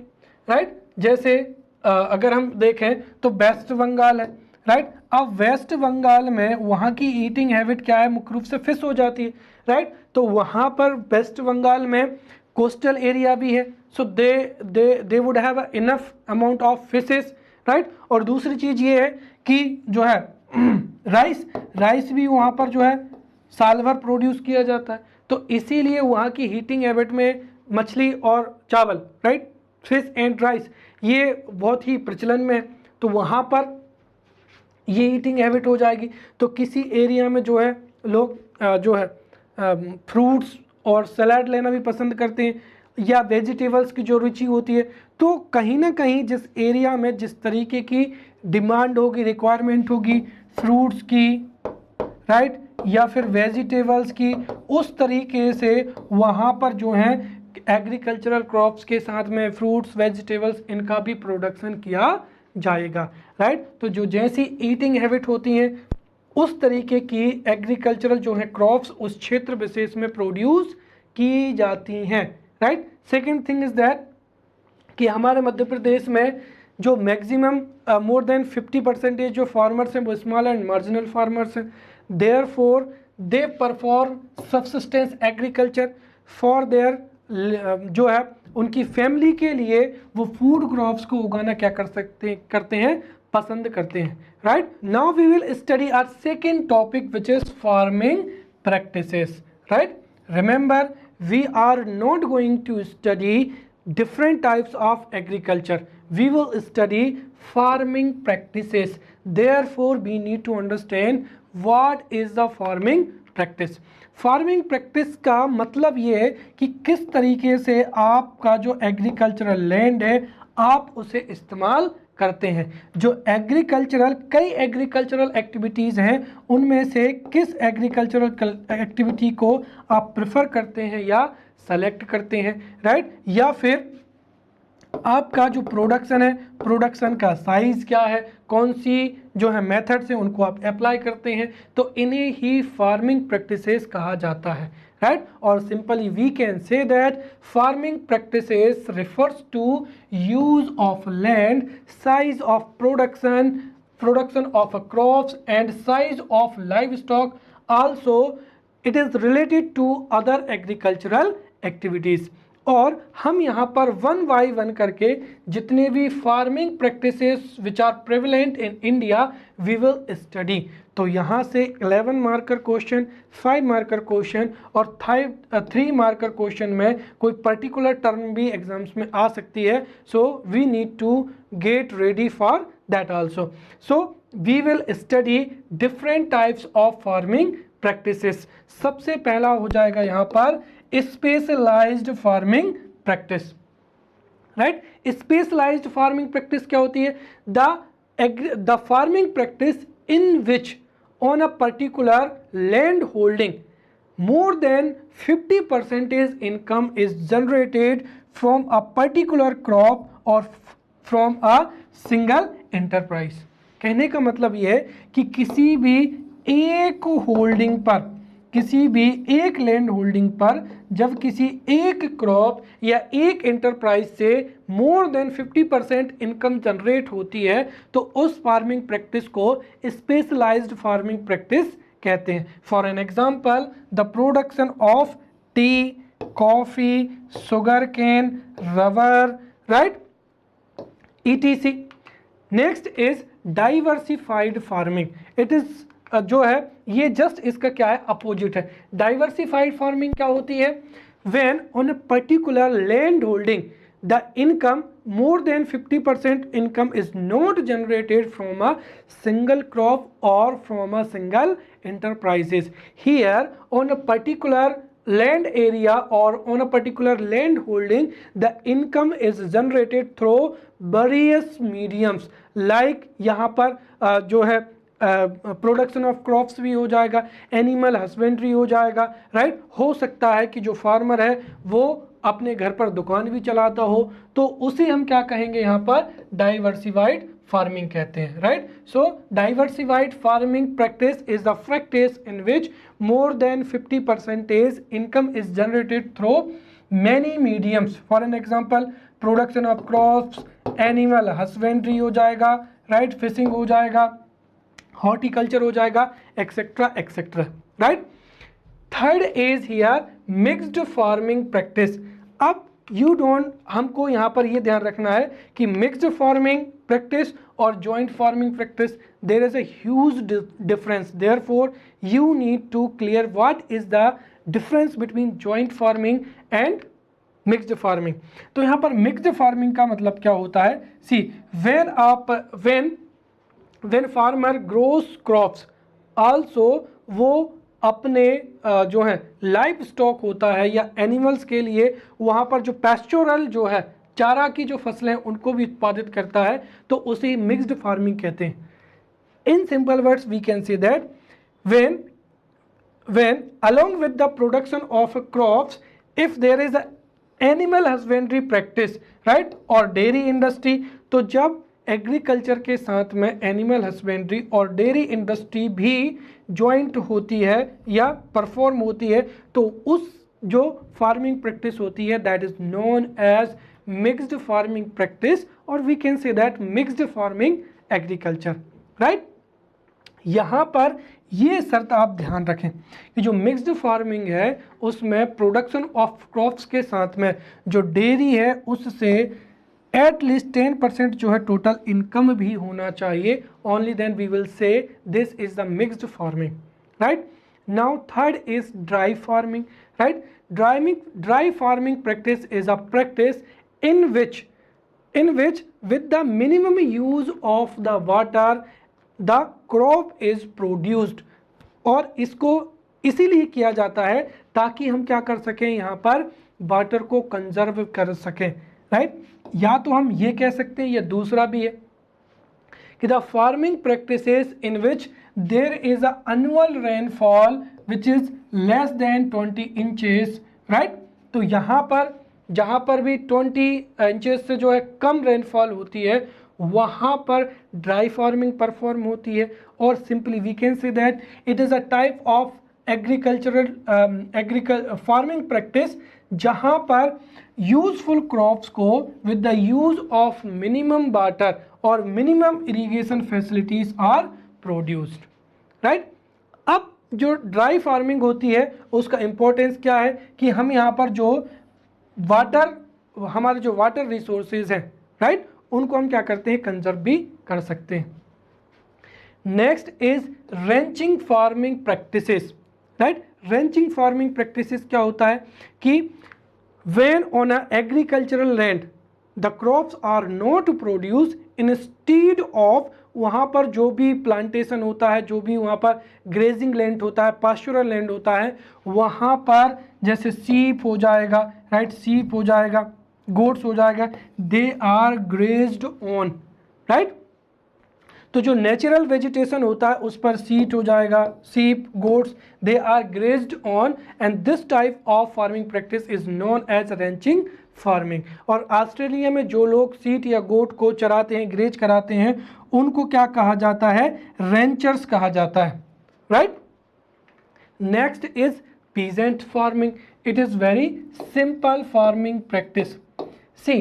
राइट। जैसे अगर हम देखें तो वेस्ट बंगाल है, राइट। अब वेस्ट बंगाल में वहाँ की ईटिंग हैबिट क्या है, मुख्य रूप से फिश हो जाती है, राइट। तो वहाँ पर वेस्ट बंगाल में कोस्टल एरिया भी है, so they would have enough amount of fishes, right. और दूसरी चीज़ ये है कि जो है राइस भी वहाँ पर जो है साल भर प्रोड्यूस किया जाता है। तो इसीलिए वहाँ की हीटिंग हैबिट में मछली और चावल, राइट, फिश एंड राइस, ये बहुत ही प्रचलन में है। तो वहाँ पर ये ईटिंग हैबिट हो जाएगी। तो किसी एरिया में जो है लोग जो है फ्रूट्स और सलाद लेना भी पसंद करते हैं, या वेजिटेबल्स की जो रुचि होती है, तो कहीं ना कहीं जिस एरिया में जिस तरीके की डिमांड होगी, रिक्वायरमेंट होगी फ्रूट्स की, राइट, या फिर वेजिटेबल्स की, उस तरीके से वहाँ पर जो है एग्रीकल्चरल क्रॉप्स के साथ में फ्रूट्स वेजिटेबल्स इनका भी प्रोडक्शन किया जाएगा, राइट। तो जो जैसी ईटिंग हैबिट होती हैं उस तरीके की एग्रीकल्चरल जो है क्रॉप्स उस क्षेत्र विशेष में प्रोड्यूस की जाती हैं, right. Second thing is that कि हमारे मध्य प्रदेश में जो मैक्सिमम मोर देन 50% जो फार्मर्स हैं वो स्मॉल एंड मार्जिनल फार्मर्स हैं। Therefore they perform subsistence agriculture for their, जो है उनकी फैमिली के लिए वो फूड क्रॉप्स को उगाना क्या करते हैं, पसंद करते हैं, right. Now we will study our second topic which is farming practices, right. Remember we are not going to study different types of agriculture, we will study farming practices, therefore we need to understand what is the farming practice। Farming practice का मतलब ये है कि किस तरीके से आपका जो एग्रीकल्चरल लैंड है आप उसे इस्तेमाल करते हैं। जो कई एग्रीकल्चरल एक्टिविटीज़ हैं उनमें से किस एग्रीकल्चरल एक्टिविटी को आप प्रेफर करते हैं या सेलेक्ट करते हैं, राइट। या फिर आपका जो प्रोडक्शन है, प्रोडक्शन का साइज क्या है, कौन सी जो है मेथड्स हैं उनको आप अप्लाई करते हैं, तो इन्हें ही फार्मिंग प्रैक्टिसेस कहा जाता है, राइट। और simply we can say that farming practices refers to use of land, size of production of crops and size of livestock, also it is related to other agricultural activities. और हम यहाँ पर one by one करके जितने भी farming practices which are prevalent in India we will study. तो यहाँ से 11 मार्कर क्वेश्चन, 5 मार्कर क्वेश्चन और 3 मार्कर क्वेश्चन में कोई पर्टिकुलर टर्म भी एग्जाम्स में आ सकती है, so we need to get ready for that also. So we will study different types of farming practices. सबसे पहला हो जाएगा यहाँ पर specialized farming practice, right. Specialized farming practice क्या होती है? The farming practice in which on a particular land holding more than 50% income is generated from a particular crop or from a single enterprise। कहने का मतलब ये है कि किसी भी एक होल्डिंग पर, किसी भी एक लैंड होल्डिंग पर जब किसी एक क्रॉप या एक एंटरप्राइज से मोर देन 50% इनकम जनरेट होती है तो उस फार्मिंग प्रैक्टिस को स्पेशलाइज्ड फार्मिंग प्रैक्टिस कहते हैं। For an example the production of tea, coffee, sugar cane, rubber, right, ETC। Next is diversified farming. It is जो है ये जस्ट इसका क्या है, अपोजिट है। डाइवर्सिफाइड फार्मिंग क्या होती है? When on a particular land holding the income more than 50% income is not generated from a single crop or from a single enterprises। Here on a particular land area or on a particular land holding the income is generated through various mediums, like यहाँ पर जो है production of crops भी हो जाएगा, animal husbandry हो जाएगा, right. हो सकता है कि जो फार्मर है वो अपने घर पर दुकान भी चलाता हो, तो उसे हम क्या कहेंगे यहाँ पर? डाइवर्सिफाइड फार्मिंग कहते हैं, right. So diversified farming practice is the practice in which more than 50% income is generated through many mediums. For an example production of crops, animal husbandry हो जाएगा, राइट, फिशिंग हो जाएगा, हॉर्टिकल्चर हो जाएगा, etcetera etcetera, right. Third is here mixed farming practice. अब हमको यहाँ पर ये ध्यान रखना है कि मिक्स्ड फार्मिंग प्रैक्टिस और joint farming practice there is a huge difference, therefore you need to clear what is the difference between joint farming and mixed farming. तो यहाँ पर मिक्स्ड फार्मिंग का मतलब क्या होता है? सी when farmer grows crops, also वो अपने जो है लाइव स्टॉक होता है या एनिमल्स के लिए वहाँ पर जो पैस्चोरल जो है चारा की जो फसलें हैं उनको भी उत्पादित करता है, तो उसे मिक्स्ड फार्मिंग कहते हैं। In simple words, we can say that when along with the production of crops, if there is a animal husbandry practice, right, or dairy industry, तो जब एग्रीकल्चर के साथ में एनिमल हस्बेंड्री और डेयरी इंडस्ट्री भी joint होती है या परफॉर्म होती है, तो उस जो फार्मिंग प्रैक्टिस होती है that is known as mixed farming practice, और we can say that mixed farming agriculture, right. यहाँ पर ये शर्त आप ध्यान रखें कि जो मिक्स्ड फार्मिंग है उसमें प्रोडक्शन ऑफ क्रॉप्स के साथ में जो डेयरी है उससे एटलीस्ट 10% जो है टोटल इनकम भी होना चाहिए, only then we will say this is the mixed farming, right. Now third is dry farming, right. Dry farming practice is a practice in which with the minimum use of the water the crop is produced, और इसको इसीलिए किया जाता है ताकि हम क्या कर सकें, यहाँ पर वाटर को कंजर्व कर सकें, राइट। या तो हम ये कह सकते हैं या दूसरा भी है कि the farming practices in which there is a annual rainfall which is less than 20 inches, right. तो यहाँ पर जहाँ पर भी 20 इंचेस से जो है कम रेनफॉल होती है वहाँ पर ड्राई फार्मिंग परफॉर्म होती है, और simply we can say that it is a type of farming practice जहाँ पर यूजफुल क्रॉप्स को with the use of minimum water और minimum irrigation facilities are produced, right. अब जो ड्राई फार्मिंग होती है उसका इंपॉर्टेंस क्या है कि हम यहाँ पर जो वाटर, हमारे जो वाटर रिसोर्सेज हैं, राइट, उनको हम क्या करते हैं, कंजर्व भी कर सकते हैं। Next is ranching farming practices, right. Ranching farming practices क्या होता है कि when on a agricultural land the crops are not produce instead of, वहाँ पर जो भी प्लांटेशन होता है, जो भी वहाँ पर ग्रेजिंग लैंड होता है, पास्चुरल लैंड होता है, वहाँ पर जैसे सीप हो जाएगा, राइट, सीप हो जाएगा, गोट्स हो जाएगा, they are grazed on, right. तो जो नेचुरल वेजिटेशन होता है उस पर सीट हो जाएगा, sheep, goats, they are grazed on, and this type of farming practice is known as ranching farming. और ऑस्ट्रेलिया में जो लोग सीट या गोट को चराते हैं, ग्रेज कराते हैं, उनको क्या कहा जाता है, रेंचर्स कहा जाता है, right. Next is peasant farming, it is very simple farming practice. See,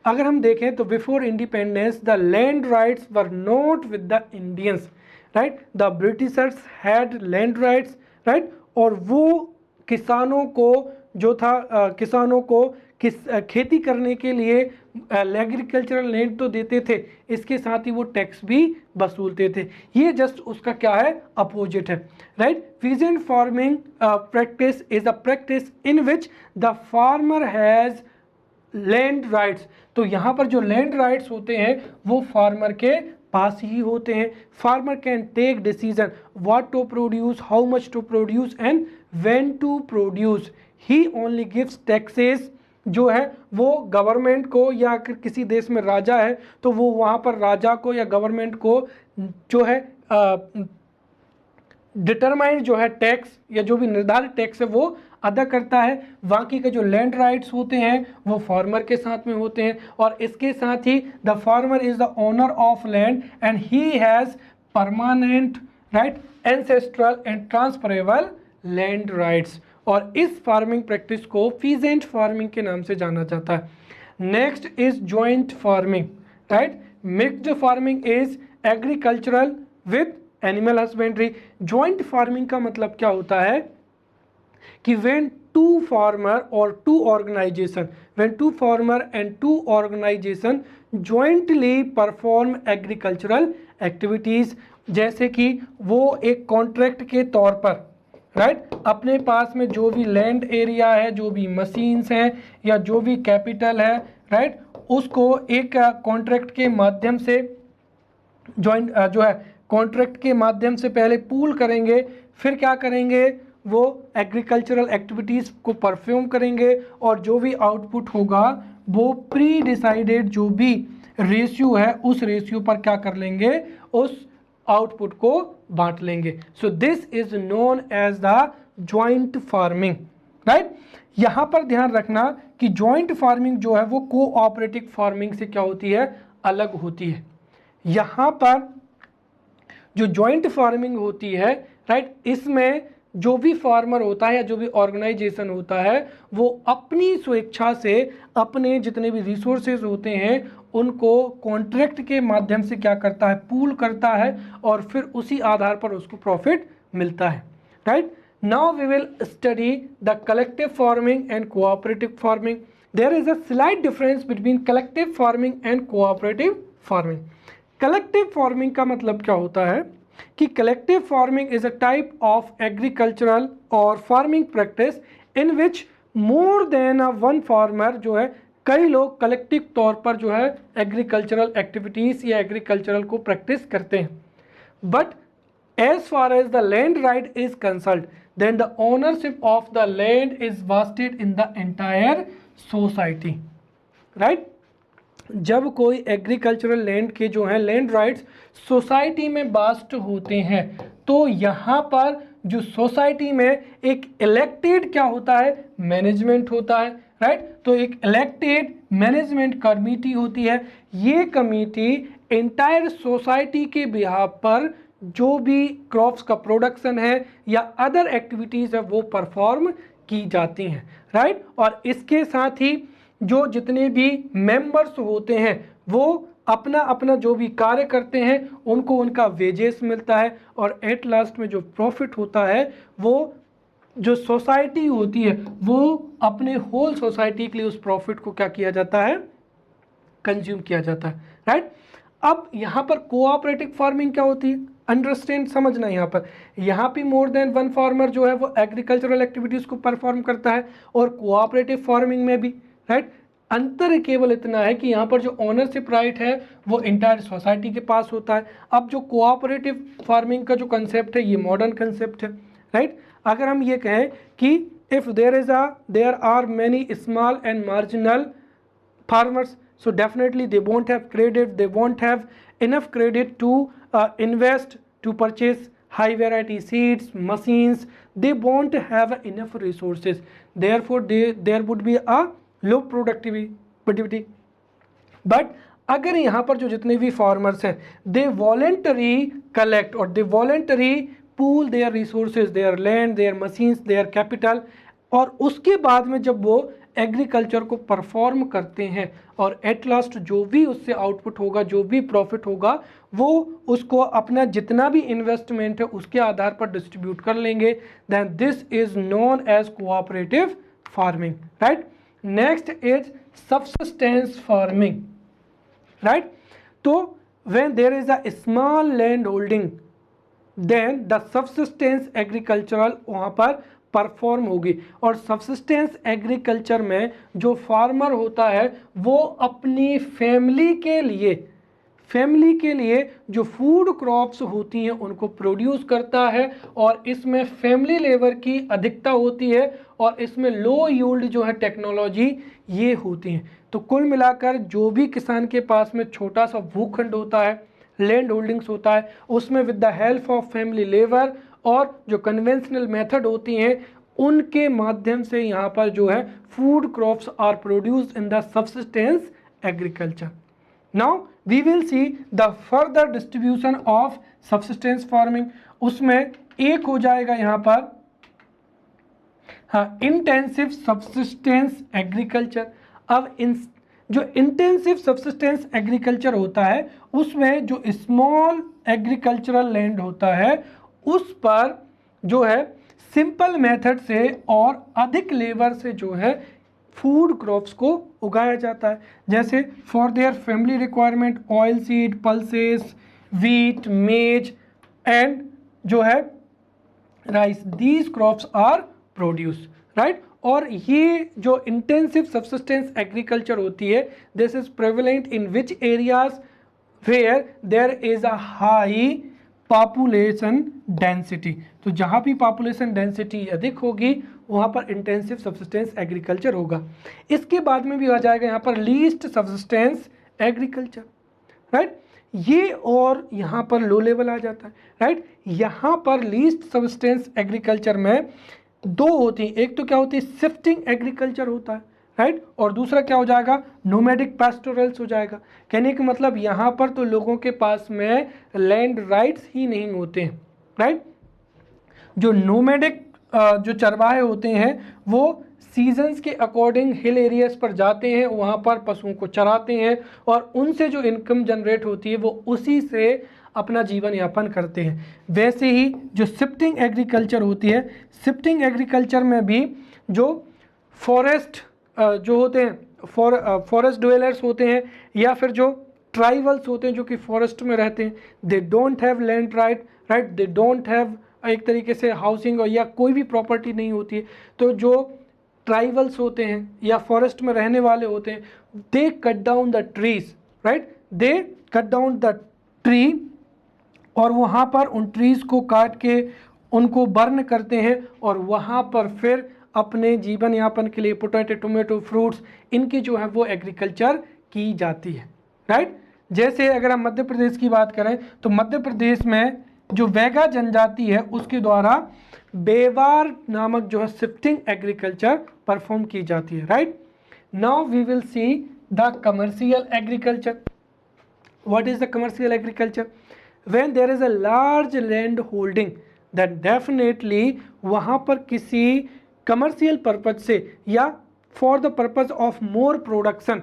अगर हम देखें तो before independence the land rights were not with the Indians, right, the Britishers had land rights, right, और वो किसानों को जो था किसानों को खेती करने के लिए एग्रीकल्चरल लैंड तो देते थे, इसके साथ ही वो टैक्स भी वसूलते थे। ये जस्ट उसका क्या है, अपोजिट है, right. Peasant farming practice is a practice in which the farmer has land rights. तो यहाँ पर जो लैंड राइट्स होते हैं वो फार्मर के पास ही होते हैं। Farmer can take decision what to produce, how much to produce and when to produce. He only gives taxes, जो है वो गवर्नमेंट को, या अगर किसी देश में राजा है तो वो वहाँ पर राजा को या गवर्नमेंट को जो है डिटरमाइंड जो है टैक्स या जो भी निर्धारित टैक्स है वो अदा करता है। बाकी के जो लैंड राइट्स होते हैं वो फार्मर के साथ में होते हैं, और इसके साथ ही the farmer is the owner of land and he has permanent, right, ancestral and transferable land rights. और इस फार्मिंग प्रैक्टिस को पीजेंट फार्मिंग के नाम से जाना जाता है। Next is joint farming, right. Mixed farming is agricultural with animal husbandry. Joint farming का मतलब क्या होता है कि when two farmer and two organization jointly perform agricultural activities, जैसे कि वो एक कॉन्ट्रैक्ट के तौर पर, राइट, अपने पास में जो भी लैंड एरिया है, जो भी मशीन्स हैं या जो भी कैपिटल है, राइट, उसको एक कॉन्ट्रैक्ट के माध्यम से जो है कॉन्ट्रैक्ट के माध्यम से पहले पूल करेंगे, फिर क्या करेंगे, वो एग्रीकल्चरल एक्टिविटीज़ को परफॉर्म करेंगे और जो भी आउटपुट होगा वो प्री डिसाइडेड जो भी रेशियो है उस रेशियो पर क्या कर लेंगे, उस आउटपुट को बांट लेंगे। So this is known as the joint farming, right. यहां पर ध्यान रखना कि जॉइंट फार्मिंग जो है वो कोऑपरेटिव फार्मिंग से क्या होती है, अलग होती है। यहां पर जो जॉइंट फार्मिंग होती है, राइट, इसमें जो भी फार्मर होता है या जो भी ऑर्गेनाइजेशन होता है वो अपनी स्वेच्छा से अपने जितने भी रिसोर्सेज होते हैं उनको कॉन्ट्रैक्ट के माध्यम से क्या करता है, पूल करता है और फिर उसी आधार पर उसको प्रॉफिट मिलता है, right. Now we will study the collective farming and cooperative farming. There is a slight difference between collective farming and cooperative farming. Collective farming का मतलब क्या होता है कि collective farming is a type of agricultural और farming practice in which more than a one farmer जो है कई लोग कलेक्टिव तौर पर जो है एग्रीकल्चरल एक्टिविटीज या एग्रीकल्चरल को प्रैक्टिस करते हैं। But as far as the land right is consult then the ownership of the land is vested in the entire society, right. जब कोई एग्रीकल्चरल लैंड के जो है लैंड राइट्स सोसाइटी में वास्ट होते हैं तो यहाँ पर जो सोसाइटी में एक इलेक्टेड क्या होता है, मैनेजमेंट होता है, राइट। तो एक इलेक्टेड मैनेजमेंट कमेटी होती है। ये कमेटी एंटायर सोसाइटी के बिहाफ पर जो भी क्रॉप्स का प्रोडक्शन है या अदर एक्टिविटीज़ है वो परफॉर्म की जाती हैं, राइट। और इसके साथ ही जो जितने भी मेंबर्स होते हैं वो अपना अपना जो भी कार्य करते हैं उनको उनका वेजेस मिलता है और एट लास्ट में जो प्रॉफिट होता है वो जो सोसाइटी होती है वो अपने होल सोसाइटी के लिए उस प्रॉफिट को क्या किया जाता है, कंज्यूम किया जाता है, राइट। अब यहाँ पर कोऑपरेटिव फार्मिंग क्या होती है, अंडरस्टैंड समझना। यहाँ पे मोर देन वन फार्मर जो है वो एग्रीकल्चरल एक्टिविटीज़ को परफॉर्म करता है और कोऑपरेटिव फार्मिंग में भी, राइट। अंतर केवल इतना है कि यहाँ पर जो ओनरशिप राइट है वो इंटायर सोसाइटी के पास होता है। अब जो कोऑपरेटिव फार्मिंग का जो कंसेप्ट है ये मॉडर्न कंसेप्ट है, राइट। अगर हम ये कहें कि if there are many small and marginal farmers, so definitely they won't have credit, they won't have enough credit to invest to purchase high variety seeds, machines, they won't have enough resources, therefore there would be a low productivity. But अगर यहाँ पर जो जितने भी farmers हैं दे voluntary collect और they voluntary pool their resources, their land, their machines, their capital, और उसके बाद में जब वो एग्रीकल्चर को परफॉर्म करते हैं और एट लास्ट जो भी उससे आउटपुट होगा, जो भी प्रॉफिट होगा, वो उसको अपना जितना भी इन्वेस्टमेंट है उसके आधार पर डिस्ट्रीब्यूट कर लेंगे, then this is known as cooperative farming, right. Next is subsistence farming, right. तो when there is a small land holding then the subsistence agricultural वहाँ पर परफॉर्म होगी। और सबसिस्टेंस एग्रीकल्चर में जो फार्मर होता है वो अपनी फैमिली के लिए जो फूड क्रॉप्स होती हैं उनको प्रोड्यूस करता है और इसमें फैमिली लेबर की अधिकता होती है और इसमें लो यील्ड जो है टेक्नोलॉजी ये होती हैं। तो कुल मिलाकर जो भी किसान के पास में छोटा सा भूखंड होता है, लैंड होल्डिंग्स होता है, उसमें with the help of family labour और जो कन्वेंशनल मेथड होती हैं उनके माध्यम से यहाँ पर जो है food crops are produced in the subsistence agriculture. Now we will see the further distribution of subsistence farming. उसमें एक हो जाएगा यहाँ पर हाँ इंटेंसिव सबसिस्टेंस एग्रीकल्चर। अब जो इंटेंसिव सबसिस्टेंस एग्रीकल्चर होता है उसमें जो स्मॉल एग्रीकल्चरल लैंड होता है उस पर जो है सिंपल मेथड से और अधिक लेबर से जो है फूड क्रॉप्स को उगाया जाता है। जैसे for their family requirement oil seed, pulses, wheat, maize and जो है rice, these crops are produce, right. और ये जो इंटेंसिव सबसिस्टेंस एग्रीकल्चर होती है this is prevalent in which areas where there is a high population density. तो जहाँ भी पॉपुलेशन डेंसिटी अधिक होगी वहाँ पर इंटेंसिव सब्सिस्टेंस एग्रीकल्चर होगा। इसके बाद में भी आ जाएगा यहाँ पर लीस्ट सब्सिस्टेंस एग्रीकल्चर, राइट। ये और यहाँ पर लो लेवल आ जाता है, राइट। यहाँ पर लीस्ट सब्सिस्टेंस एग्रीकल्चर में दो होती हैं, एक तो क्या होती है शिफ्टिंग एग्रीकल्चर होता है, राइट, और दूसरा क्या हो जाएगा नोमैडिक पैस्टोरल्स हो जाएगा। कहने का मतलब यहाँ पर तो लोगों के पास में लैंड राइट्स ही नहीं होते हैं, राइट। जो नोमैडिक जो चरवाहे होते हैं वो सीजन्स के अकॉर्डिंग हिल एरियाज पर जाते हैं, वहाँ पर पशुओं को चराते हैं और उनसे जो इनकम जनरेट होती है वो उसी से अपना जीवन यापन करते हैं। वैसे ही जो शिफ्टिंग एग्रीकल्चर होती है, शिफ्टिंग एग्रीकल्चर में भी जो फॉरेस्ट जो होते हैं फॉरेस्ट ड्वेलर्स होते हैं या फिर जो ट्राइबल्स होते हैं जो कि फॉरेस्ट में रहते हैं, they don't have land right, right, they don't have एक तरीके से हाउसिंग या कोई भी प्रॉपर्टी नहीं होती है। तो जो ट्राइबल्स होते हैं या फॉरेस्ट में रहने वाले होते हैं, they cut down the trees, right, they cut down the tree और वहाँ पर उन ट्रीज़ को काट के उनको बर्न करते हैं और वहाँ पर फिर अपने जीवन यापन के लिए पोटैटो, टोमेटो, फ्रूट्स इनकी जो है वो एग्रीकल्चर की जाती है, राइट। जैसे अगर हम मध्य प्रदेश की बात करें तो मध्य प्रदेश में जो वैगा जनजाति है उसके द्वारा बेवार नामक जो है शिफ्टिंग एग्रीकल्चर परफॉर्म की जाती है, right. Now we will see the commercial agriculture. What is the commercial agriculture? When there is a large land holding that definitely वहाँ पर किसी कमर्शियल पर्पज से या for the purpose of more production,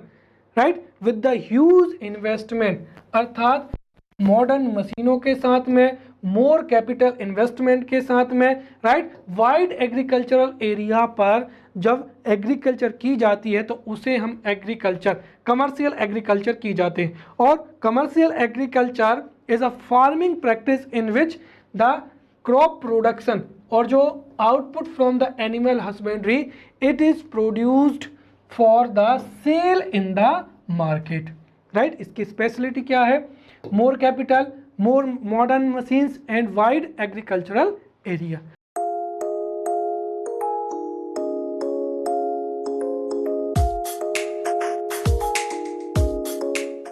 right, with the huge investment, अर्थात modern मशीनों के साथ में, मोर कैपिटल इन्वेस्टमेंट के साथ में, राइट, वाइड एग्रीकल्चरल एरिया पर जब एग्रीकल्चर की जाती है तो उसे हम एग्रीकल्चर कमर्शियल एग्रीकल्चर की जाते हैं। और commercial agriculture is a farming practice in which the crop production और जो output from the animal husbandry it is produced for the sale in the market, right. इसकी स्पेशलिटी क्या है? More capital, more modern machines and wide agricultural area।